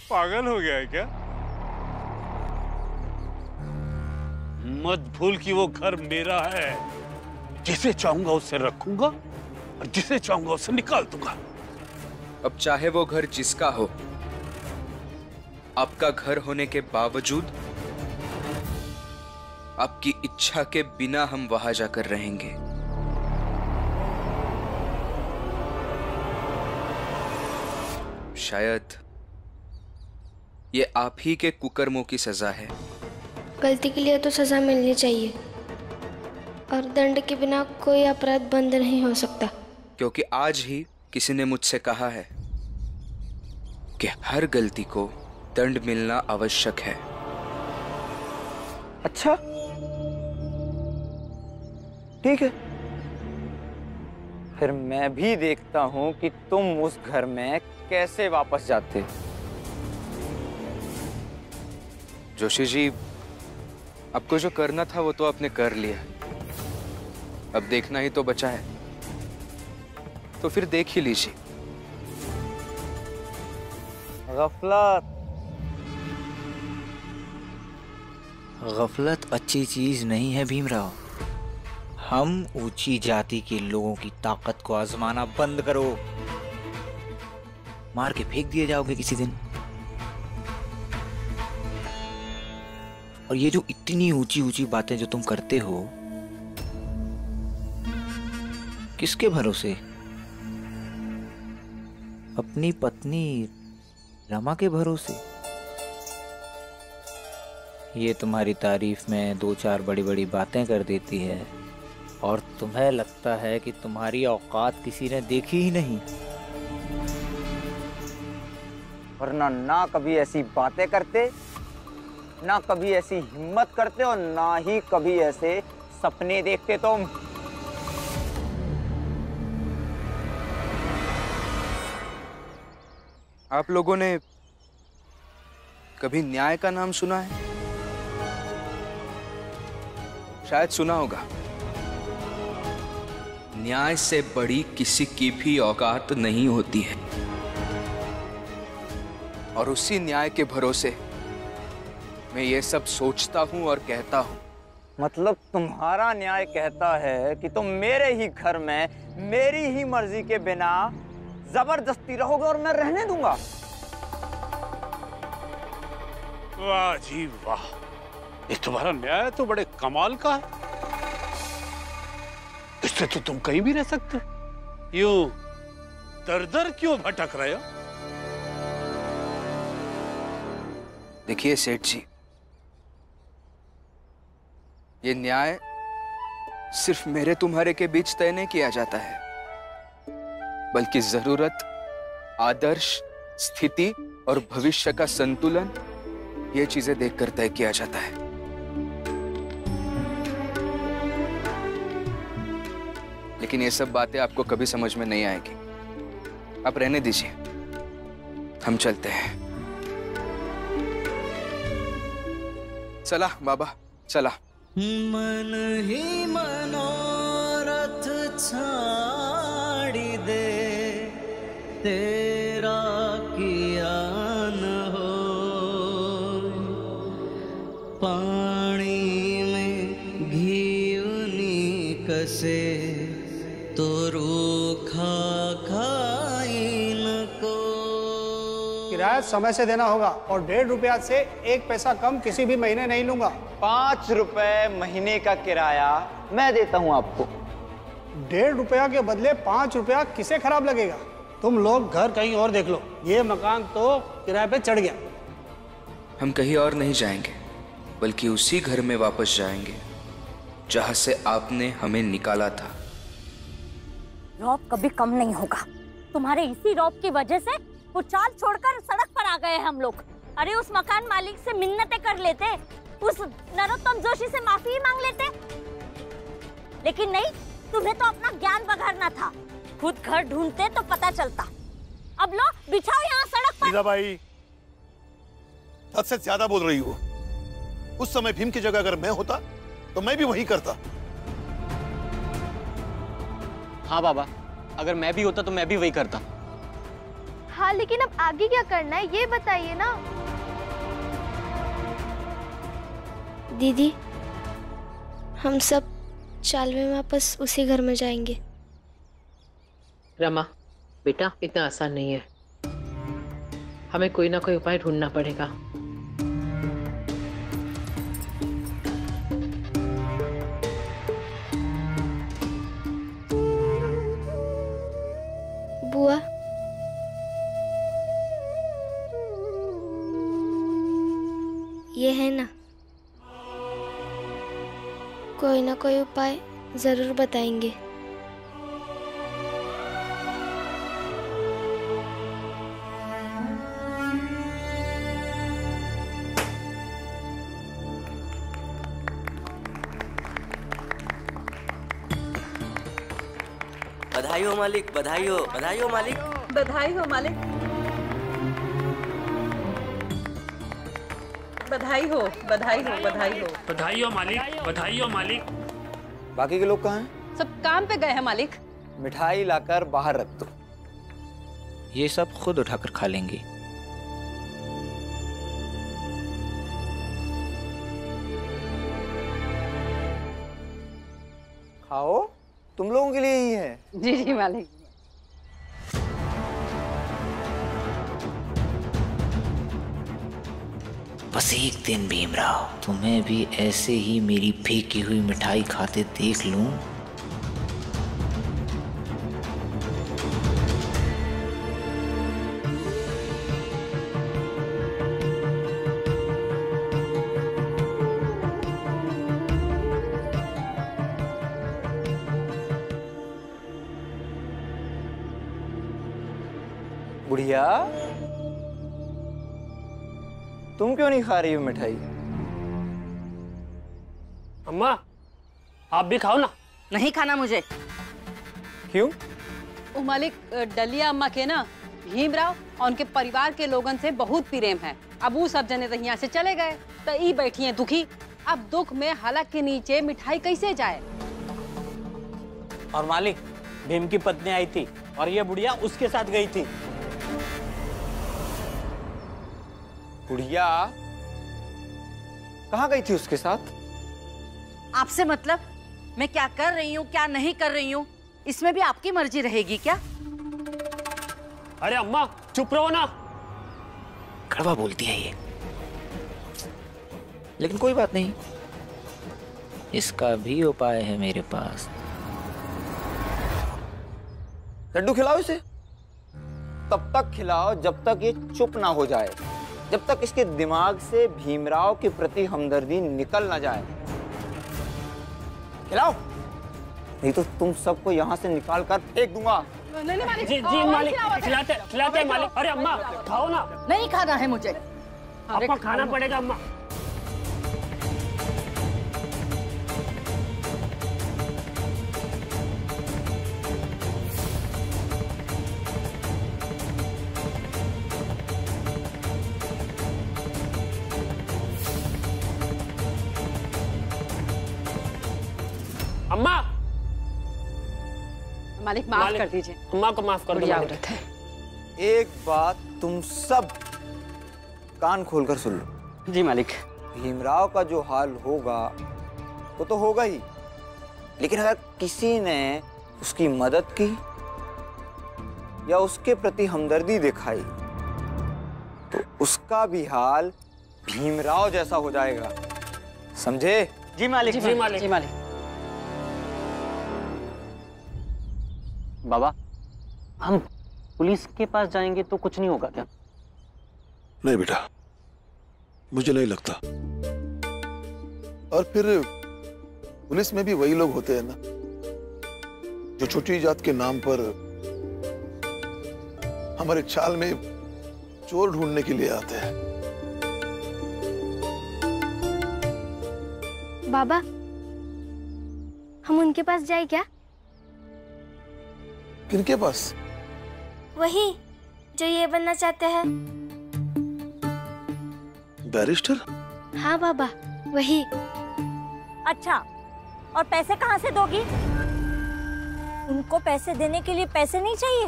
पागल हो गया है क्या? मत भूल कि वो घर मेरा है। जिसे चाहूंगा उसे रखूंगा और जिसे चाहूंगा उसे निकाल दूंगा। अब चाहे वो घर जिसका हो, आपका घर होने के बावजूद आपकी इच्छा के बिना हम वहां जाकर रहेंगे। शायद ये आप ही के कुकर्मों की सजा है। गलती के लिए तो सजा मिलनी चाहिए, और दंड के बिना कोई अपराध बंद नहीं हो सकता। क्योंकि आज ही किसी ने मुझसे कहा है कि हर गलती को दंड मिलना आवश्यक है। अच्छा, ठीक है, फिर मैं भी देखता हूं कि तुम उस घर में कैसे वापस जाते। जोशी जी, आपको जो करना था वो तो आपने कर लिया, अब देखना ही तो बचा है, तो फिर देख ही लीजिए। गफलत अच्छी चीज नहीं है भीमराव। हम ऊंची जाति के लोगों की ताकत को आजमाना बंद करो। मार के फेंक दिए जाओगे किसी दिन। और ये जो इतनी ऊंची ऊंची बातें जो तुम करते हो, किसके भरोसे? अपनी पत्नी रमा के भरोसे। ये तुम्हारी तारीफ में दो चार बड़ी बड़ी बातें कर देती है, और तुम्हें लगता है कि तुम्हारी औकात किसी ने देखी ही नहीं। वरना ना कभी ऐसी बातें करते, ना कभी ऐसी हिम्मत करते, और ना ही कभी ऐसे सपने देखते तुम। आप लोगों ने कभी न्याय का नाम सुना है? शायद सुना होगा। न्याय से बड़ी किसी की भी औकात नहीं होती है, और उसी न्याय के भरोसे मैं ये सब सोचता हूं और कहता हूं। मतलब तुम्हारा न्याय कहता है कि तुम मेरे ही घर में मेरी ही मर्जी के बिना जबरदस्ती रहोगे और मैं रहने दूंगा? वाह जी वाह, ये तुम्हारा न्याय तो बड़े कमाल का है। इससे तो तुम कहीं भी रह सकते। यूं दर दर क्यों भटक रहे हो? देखिए सेठ जी, ये न्याय सिर्फ मेरे तुम्हारे के बीच तय नहीं किया जाता है, बल्कि जरूरत, आदर्श, स्थिति और भविष्य का संतुलन, ये चीजें देखकर तय किया जाता है। लेकिन ये सब बातें आपको कभी समझ में नहीं आएगी। आप रहने दीजिए, हम चलते हैं। चला बाबा, चला। मन ही मनोरथ छाड़ी दे, तेरा किया न हो। पानी में घी उनी कसे, तो रूखा खाई न को। किराया समय से देना होगा, और 1.5 रुपया से 1 पैसा कम किसी भी महीने नहीं लूंगा। 5 रुपए महीने का किराया मैं देता हूं आपको। 1.5 रुपया के बदले 5 रुपया किसे खराब लगेगा? तुम लोग घर कहीं और देख लो, ये मकान तो किराए पे चढ़ गया। हम कहीं और नहीं जाएंगे, बल्कि उसी घर में वापस जाएंगे जहां से आपने हमें निकाला था। रौब कभी कम नहीं होगा। तुम्हारे इसी रौब की वजह से वो चाल छोड़कर सड़क पर आ गए हम लोग। अरे उस मकान मालिक से मिन्नतें कर लेते, उस नरोत्तम जोशी से माफी ही मांग लेते, लेकिन नहीं, तुम्हें तो अपना ज्ञान बघारना था। खुद घर ढूंढते तो पता चलता। अब लो, बिछाओ यहाँ सड़क पर। मीराबाई, हद से ज्यादा बोल रही हो। उस समय भीम की जगह अगर मैं होता तो मैं भी वही करता। हाँ बाबा, अगर मैं भी होता तो मैं भी वही करता। हाँ लेकिन अब आगे क्या करना है ये बताइए ना। दीदी हम सब चाल में वापस उसी घर में जाएंगे। रमा बेटा, इतना आसान नहीं है, हमें कोई ना कोई उपाय ढूंढना पड़ेगा। बुआ ये है ना, कोई ना कोई उपाय जरूर बताएंगे। बधाई हो मालिक, बधाई हो, बधाई हो मालिक, बधाई हो मालिक, बधाई हो, बधाई हो, बधाई हो, बधाई हो मालिक, बधाई हो मालिक। बाकी के लोग कहाँ हैं? सब काम पे गए हैं मालिक। मिठाई लाकर बाहर रख दो। ये सब खुद उठाकर खा लेंगी। खाओ, तुम लोगों के लिए ही है। जी जी मालिक। बस एक दिन भीमराव तुम्हें भी ऐसे ही मेरी फेंकी हुई मिठाई खाते देख लूं। बुढ़िया, तुम क्यों नहीं खा रही हो मिठाई? अम्मा आप भी खाओ ना। नहीं खाना मुझे। क्यों? ओ मालिक, डलिया अम्मा के ना भीमराव और उनके परिवार के लोगन से बहुत प्रेम है। अब वो सब जने तो यहाँ से चले गए तो ई बैठी हैं दुखी। अब दुख में हलक के नीचे मिठाई कैसे जाए? और मालिक, भीम की पत्नी आई थी और ये बुढ़िया उसके साथ गई थी। बुढ़िया कहाँ गई थी उसके साथ? आपसे मतलब मैं क्या कर रही हूँ क्या नहीं कर रही हूँ, इसमें भी आपकी मर्जी रहेगी क्या? अरे अम्मा चुप रहो ना। कड़वा बोलती है ये, लेकिन कोई बात नहीं, इसका भी उपाय है मेरे पास। लड्डू खिलाओ इसे। तब तक खिलाओ जब तक ये चुप ना हो जाए, जब तक इसके दिमाग से भीमराव के प्रति हमदर्दी निकल ना जाए। खिलाओ, नहीं तो तुम सबको यहाँ से निकाल कर फेंक दूंगा। नहीं मालिक। जी जी मालिक, खिलाते मालिक। अरे अम्मा खाओ ना। नहीं खाना है मुझे। आपको खाना पड़ेगा अम्मा। अम्मा मालिक माफ कर दीजिए। अम्मा को माफ कर दो मालिक। औरत है। एक बात तुम सब कान खोलकर सुन लो। जी मालिक। भीमराव का जो हाल होगा वो तो होगा ही, लेकिन अगर किसी ने उसकी मदद की या उसके प्रति हमदर्दी दिखाई तो उसका भी हाल भीमराव जैसा हो जाएगा, समझे? जी मालिक। जी मालिक। जी मालिक। बाबा, हम पुलिस के पास जाएंगे तो कुछ नहीं होगा क्या? नहीं बेटा, मुझे नहीं लगता। और फिर पुलिस में भी वही लोग होते हैं ना जो छोटी जात के नाम पर हमारे चाल में चोर ढूंढने के लिए आते हैं। बाबा हम उनके पास जाए क्या? किनके पास? वही जो ये बनना चाहते हैं। बैरिस्टर? हाँ बाबा वही। अच्छा, और पैसे कहाँ से दोगी? उनको पैसे देने के लिए पैसे नहीं चाहिए?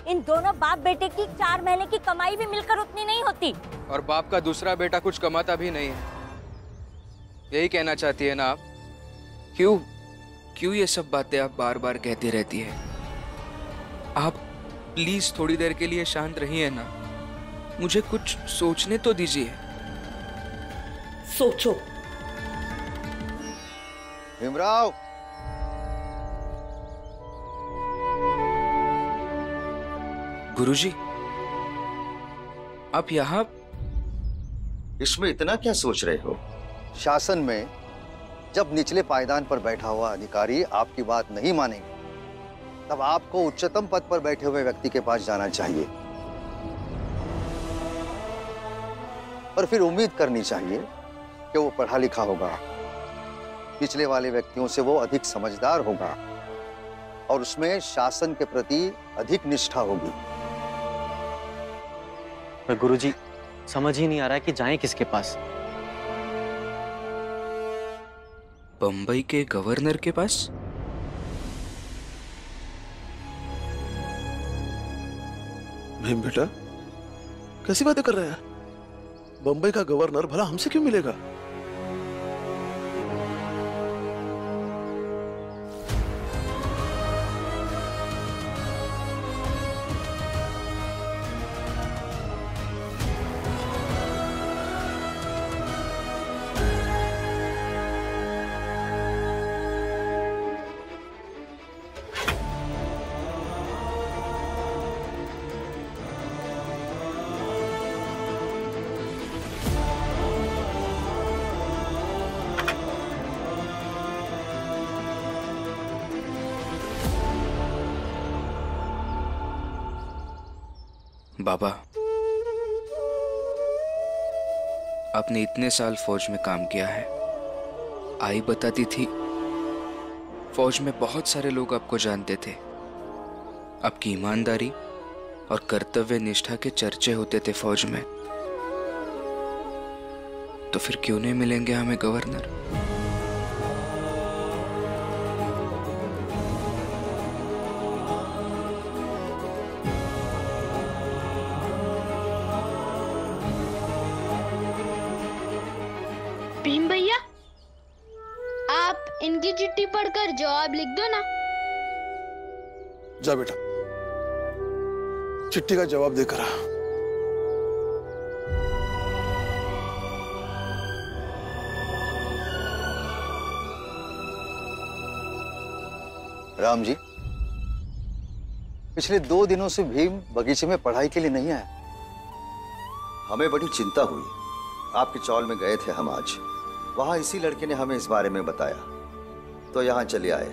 इन दोनों बाप बेटे की 4 महीने की कमाई भी मिलकर उतनी नहीं होती। और बाप का दूसरा बेटा कुछ कमाता भी नहीं है, यही कहना चाहती है ना आप? क्यों ये सब बातें आप बार बार कहती रहती है? आप प्लीज थोड़ी देर के लिए शांत रहिए ना, मुझे कुछ सोचने तो दीजिए। सोचो। भीमराव, गुरुजी, आप यहाँ? इसमें इतना क्या सोच रहे हो? शासन में जब निचले पायदान पर बैठा हुआ अधिकारी आपकी बात नहीं मानेगा, तब आपको उच्चतम पद पर बैठे हुए व्यक्ति के पास जाना चाहिए और फिर उम्मीद करनी चाहिए कि वो पढ़ा लिखा होगा, पिछले वाले व्यक्तियों से वो अधिक समझदार होगा और उसमें शासन के प्रति अधिक निष्ठा होगी। पर गुरुजी, समझ ही नहीं आ रहा है कि जाएं किसके पास। बंबई के गवर्नर के पास? भीम बेटा, कैसी बातें कर रहे हैं? बंबई का गवर्नर भला हमसे क्यों मिलेगा? बाबा, आपने इतने साल फौज में काम किया है। आई बताती थी फौज में बहुत सारे लोग आपको जानते थे, आपकी ईमानदारी और कर्तव्य निष्ठा के चर्चे होते थे फौज में। तो फिर क्यों नहीं मिलेंगे हमें गवर्नर? भीम भैया, आप इनकी चिट्ठी पढ़कर जवाब लिख दो ना। जा बेटा, चिट्ठी का जवाब देकर आ। राम जी, पिछले 2 दिनों से भीम बगीचे में पढ़ाई के लिए नहीं आया। हमें बड़ी चिंता हुई। आपके चौल में गए थे हम आज, वहां इसी लड़के ने हमें इस बारे में बताया, तो यहां चले आए।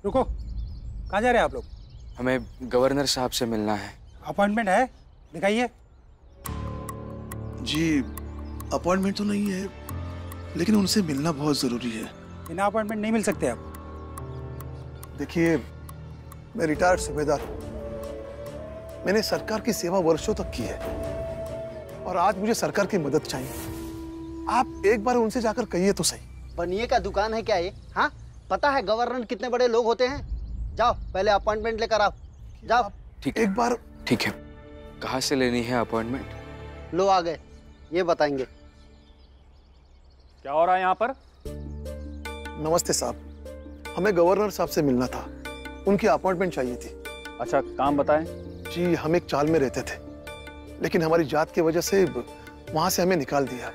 रुको, कहाँ जा रहे हैं आप लोग? हमें गवर्नर साहब से मिलना है। अपॉइंटमेंट है? दिखाइए। जी, अपॉइंटमेंट तो नहीं है, लेकिन उनसे मिलना बहुत जरूरी है। बिना अपॉइंटमेंट नहीं मिल सकते आप। देखिए, मैं रिटायर्ड सूबेदार हूं। मैंने सरकार की सेवा वर्षों तक की है और आज मुझे सरकार की मदद चाहिए। आप एक बार उनसे जाकर कहिए तो सही। बनिए का दुकान है क्या ये? हाँ, पता है गवर्नर कितने बड़े लोग होते हैं। जाओ, पहले अपॉइंटमेंट लेकर आओ। जाओ। ठीक है, एक बार। ठीक है, कहाँ से लेनी है अपॉइंटमेंट? लो आ गए, ये बताएंगे। क्या हो रहा है यहाँ पर? नमस्ते साहब, हमें गवर्नर साहब से मिलना था, उनकी अपॉइंटमेंट चाहिए थी। अच्छा, काम बताएं। जी, हम एक चाल में रहते थे, लेकिन हमारी जात की वजह से वहां से हमें निकाल दिया,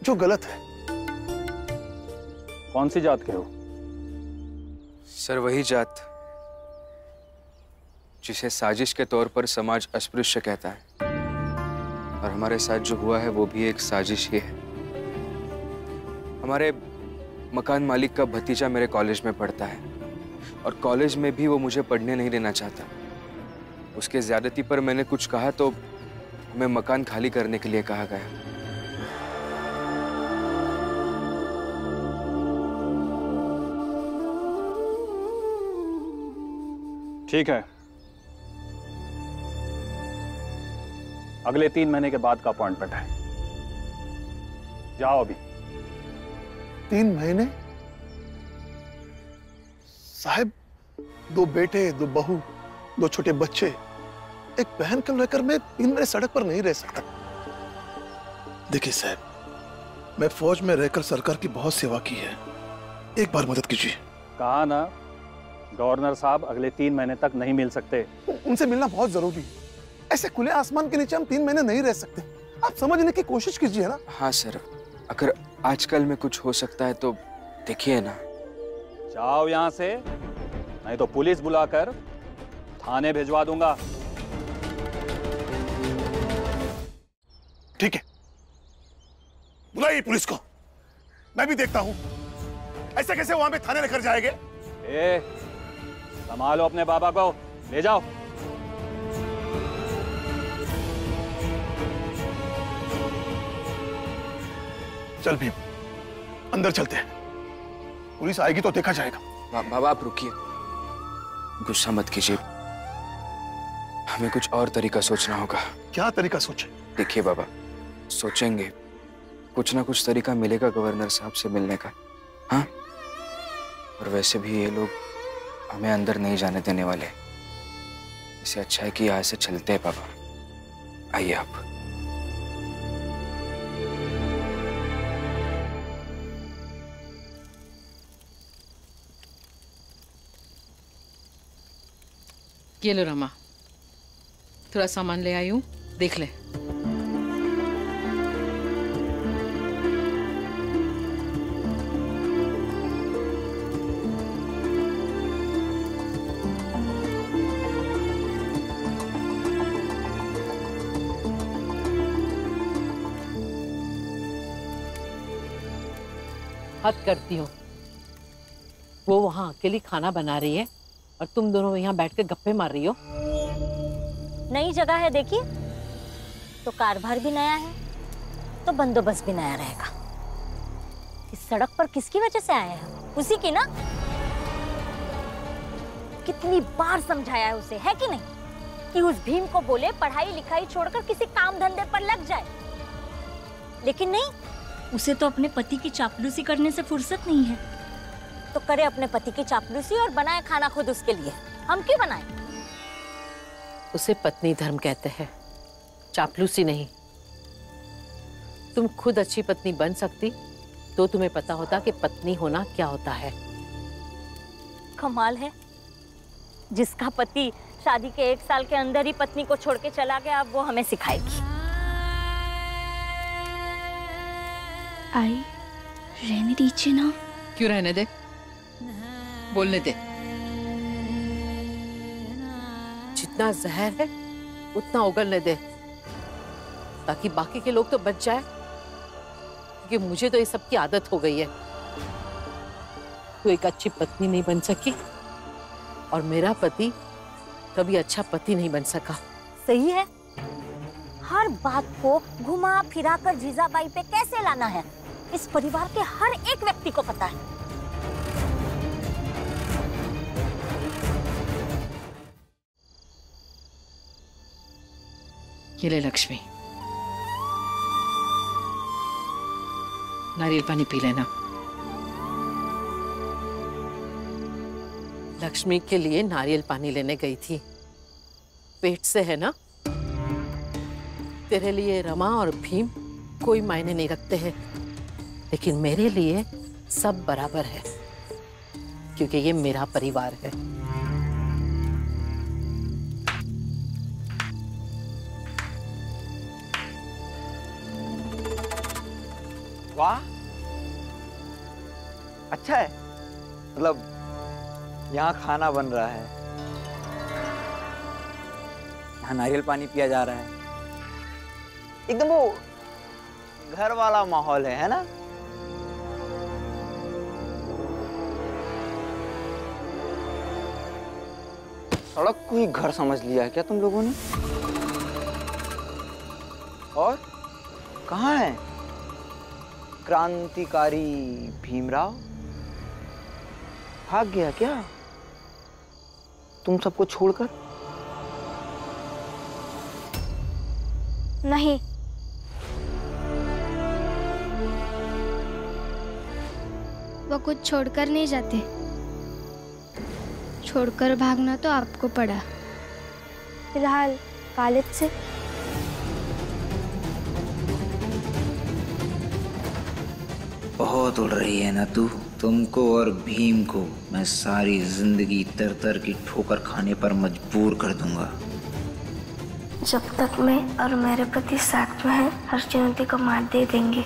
जो गलत है। कौन सी जात के हो? सर, वही जात जिसे साजिश के तौर पर समाज अस्पृश्य कहता है, और हमारे साथ जो हुआ है वो भी एक साजिश ही है। हमारे मकान मालिक का भतीजा मेरे कॉलेज में पढ़ता है और कॉलेज में भी वो मुझे पढ़ने नहीं देना चाहता। उसके ज्यादती पर मैंने कुछ कहा तो हमें मकान खाली करने के लिए कहा गया। ठीक है, अगले 3 महीने के बाद का अपॉइंटमेंट है। जाओ अभी। 3 महीने? साहब, 2 बेटे, 2 बहू, 2 छोटे बच्चे, एक बहन को लेकर मैं 3 महीने सड़क पर नहीं रह सकता। देखिए साहब, मैं फौज में रहकर सरकार की बहुत सेवा की है, एक बार मदद कीजिए। कहा ना, गवर्नर साहब अगले 3 महीने तक नहीं मिल सकते। उनसे मिलना बहुत जरूरी है। ऐसे खुले आसमान के नीचे हम 3 महीने नहीं रह सकते। आप समझने की कोशिश कीजिए ना। हाँ सर, अगर आजकल में कुछ हो सकता है तो देखिए ना। जाओ यहाँ से, नहीं तो पुलिस बुलाकर थाने भिजवा दूंगा। ठीक है, बुलाइए पुलिस को, मैं भी देखता हूं। ऐसे कैसे वहां पे थाने लेकर जाएंगे? संभालो अपने बाबा को, ले जाओ। चल भीम, अंदर चलते हैं। पुलिस आएगी तो देखा जाएगा। बाबा आप रुकिए, गुस्सा मत कीजिए। हमें कुछ और तरीका सोचना होगा। क्या तरीका सोचे? देखिए बाबा, सोचेंगे कुछ ना कुछ तरीका मिलेगा गवर्नर साहब से मिलने का। हाँ, और वैसे भी ये लोग हमें अंदर नहीं जाने देने वाले। इससे अच्छा है कि यहाँ से चलते हैं बाबा। आइए आप। ये लो रमा, थोड़ा सामान ले आई हूँ, देख ले। हद करती हूँ, वो वहाँ अकेली खाना बना रही है और तुम दोनों यहाँ बैठ के गप्पे मार रही हो। नई जगह है देखिए, तो कारभार भी नया है तो बंदोबस्त भी नया रहेगा। इस सड़क पर किसकी वजह से आए हैं? उसी की ना। कितनी बार समझाया है उसे, है कि नहीं, कि उस भीम को बोले पढ़ाई लिखाई छोड़कर किसी काम धंधे पर लग जाए, लेकिन नहीं। उसे तो अपने पति की चापलूसी करने से फुर्सत नहीं है। तो करे अपने पति की चापलूसी और बनाए खाना खुद उसके लिए। हम क्यों बनाए? उसे पत्नी धर्म कहते हैं, चापलूसी नहीं। तुम खुद अच्छी पत्नी बन सकती तो तुम्हें पता होता कि पत्नी होना क्या होता है। कमाल है, जिसका पति शादी के 1 साल के अंदर ही पत्नी को छोड़ के चला गया, अब वो हमें सिखाएगी। आई रहने दीजिए ना। क्यों रहने दे, बोलने दे। जितना जहर है उतना उगलने दे, ताकि बाकी के लोग तो बच जाए, क्योंकि मुझे तो ये सब की आदत हो गई है। तू एक अच्छी पत्नी नहीं बन सकी और मेरा पति कभी अच्छा पति नहीं बन सका। सही है, हर बात को घुमा फिरा कर जीजाबाई पे कैसे लाना है, इस परिवार के हर एक व्यक्ति को पता है। ये ले लक्ष्मी, नारियल पानी पी लेना। लक्ष्मी के लिए नारियल पानी लेने गई थी, पेट से है ना। तेरे लिए रमा और भीम कोई मायने नहीं रखते हैं, लेकिन मेरे लिए सब बराबर है, क्योंकि ये मेरा परिवार है। वाह, अच्छा है, मतलब यहाँ खाना बन रहा है, यहाँ नारियल पानी पिया जा रहा है, एकदम वो घर वाला माहौल है ना। सड़क को ही घर समझ लिया है क्या तुम लोगों ने? और कहाँ है क्रांतिकारी भीमराव? भाग गया क्या तुम सबको छोड़कर? नहीं, वो कुछ छोड़कर नहीं जाते। छोड़कर भागना तो आपको पड़ा। फिलहाल कॉलेज से बहुत उड़ रही है ना तू। तुमको और भीम को मैं सारी जिंदगी तर तर की ठोकर खाने पर मजबूर कर दूंगा। जब तक मैं और मेरे पति साथ में हैं, हर चुनौती को मात दे देंगे।